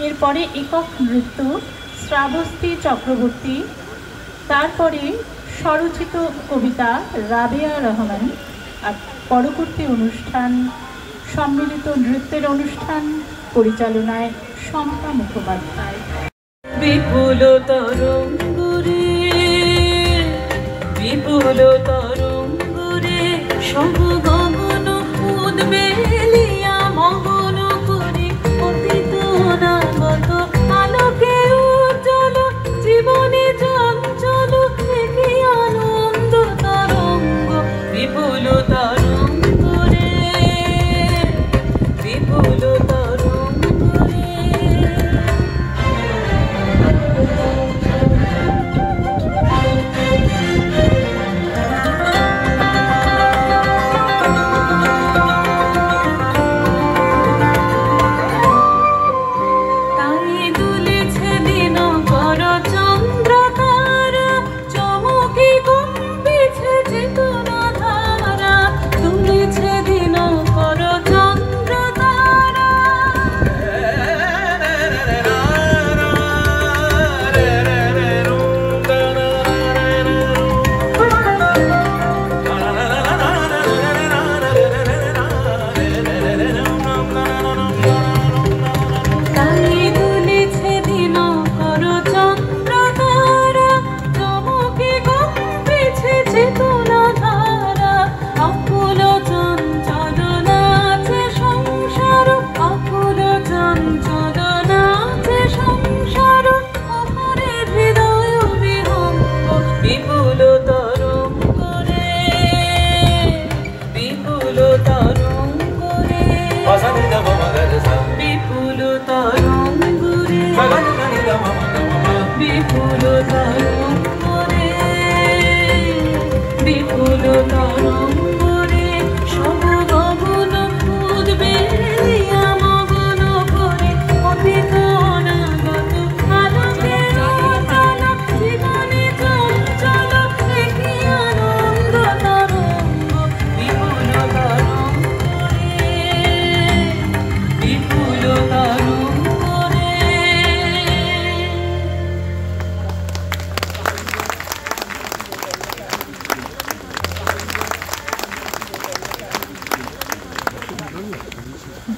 এরপরে একক নৃত্য শ্রাবস্তী চক্রবর্তী, তারপরে স্বরচিত কবিতা রাবেয়া রহমান, আর পরবর্তী অনুষ্ঠান সম্মিলিত নৃত্যের অনুষ্ঠান পরিচালনায় শম্পা মুখোপাধ্যায়। বিপুল তরঙ্গরে বিপুল তরঙ্গরে সব গগন উদ্বেলিয়া মগন করে অতীত অনাগত আলোকে উজ্জ্বল জীবনে চঞ্চল একই আনন্দ তরঙ্গ। বিপুল তরঙ্গরে বিপুল তরঙ্গরে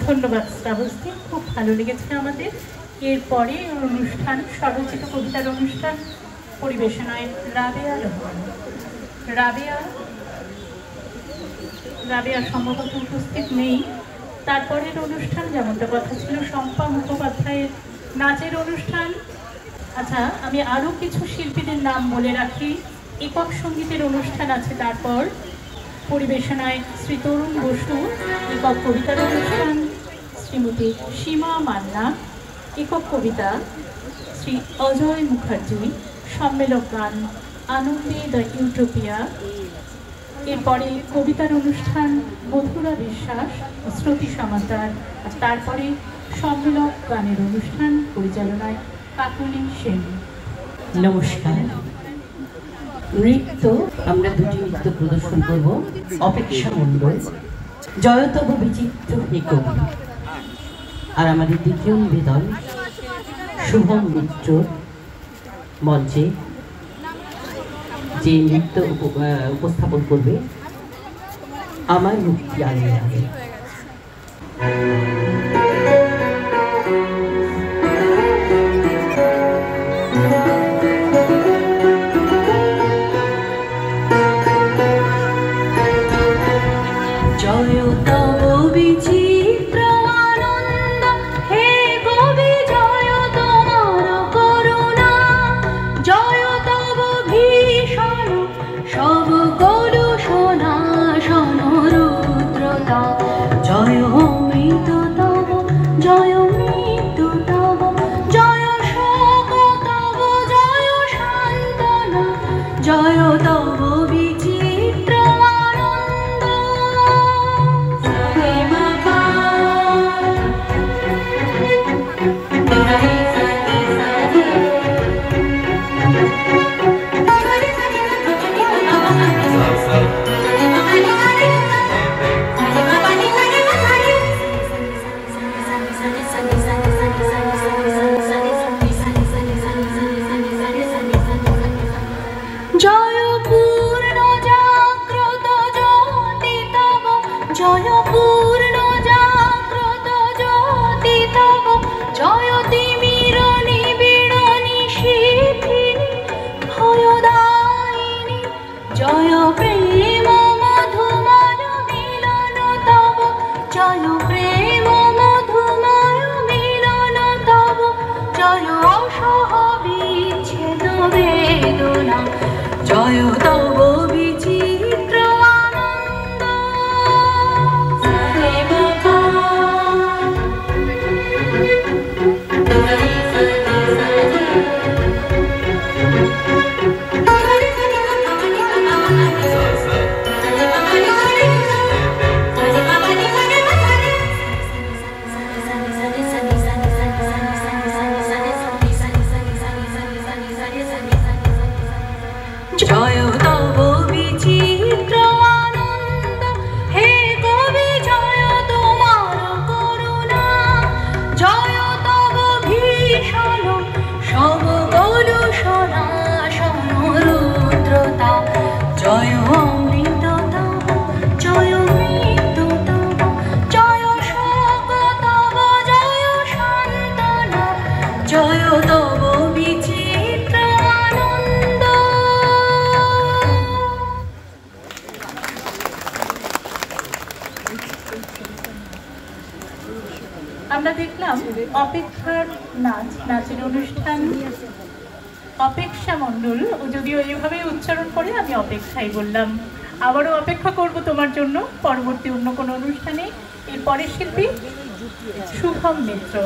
ধন্যবাদ শ্রাবস্তী, খুব ভালো লেগেছে আমাদের। এরপরে অনুষ্ঠান স্বরচিত কবিতার অনুষ্ঠান পরিবেশনায় রাবেয়া রহমান। রাবেয়া সম্ভবত উপস্থিত নেই। তারপরের অনুষ্ঠান যেমনটা কথা ছিল শম্পা মুখোপাধ্যায়ের নাচের অনুষ্ঠান। আচ্ছা, আমি আরও কিছু শিল্পীদের নাম বলে রাখি। একক সঙ্গীতের অনুষ্ঠান আছে, তারপর পরিবেশনায় শ্রী তরুণ বসু, একক কবিতার অনুষ্ঠান শ্রীমতী সীমা মান্না, একক কবিতা শ্রী অজয় মুখার্জি, সম্মেলক গান আনন্দে দ্য ইউটোপিয়া। এরপরে কবিতার অনুষ্ঠান মধুরা বিশ্বাস, শ্রুতি সমাদার, আর তারপরে সম্মেলক গানের অনুষ্ঠান পরিচালনায় কাকুলি সেন। নমস্কার। নৃত্য আমরা দুটি নৃত্য প্রদর্শন করব। অপেক্ষা মণ্ডল, জয়তব বিচিত্র হে কবি, আর আমাদের দ্বিতীয় নিবেদন শুভম মিত্র মঞ্চে যে নৃত্য উপস্থাপন করবে আমার মুক্তি আগে আগে। অপেক্ষার নাচের অনুষ্ঠান অপেক্ষা মণ্ডল, ও যদিও এইভাবে উচ্চারণ করে আমি অপেক্ষাই বললাম। আবারও অপেক্ষা করব তোমার জন্য পরবর্তী অন্য কোনো অনুষ্ঠানে। এর পরের শিল্পী শুভম মিত্র।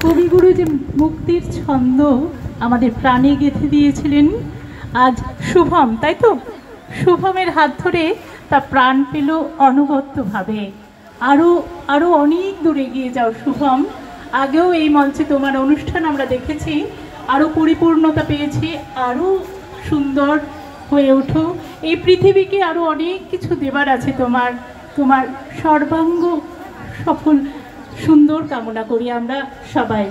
কবিগুরু যে মুক্তির ছন্দ আমাদের প্রাণে গেঁথে দিয়েছিলেন, আজ শুভম, তাই তো? শুভমের হাত ধরে তা প্রাণ পেল অনবদ্যভাবে। আরও আরও অনেক দূরে এগিয়ে যাও শুভম। আগেও এই মঞ্চে তোমার অনুষ্ঠান আমরা দেখেছি, আরও পরিপূর্ণতা পেয়েছি, আরও সুন্দর হয়ে ওঠো। এই পৃথিবীকে আরও অনেক কিছু দেবার আছে তোমার। তোমার সর্বাঙ্গ সফল সুন্দর কামনা করি আমরা সবাই।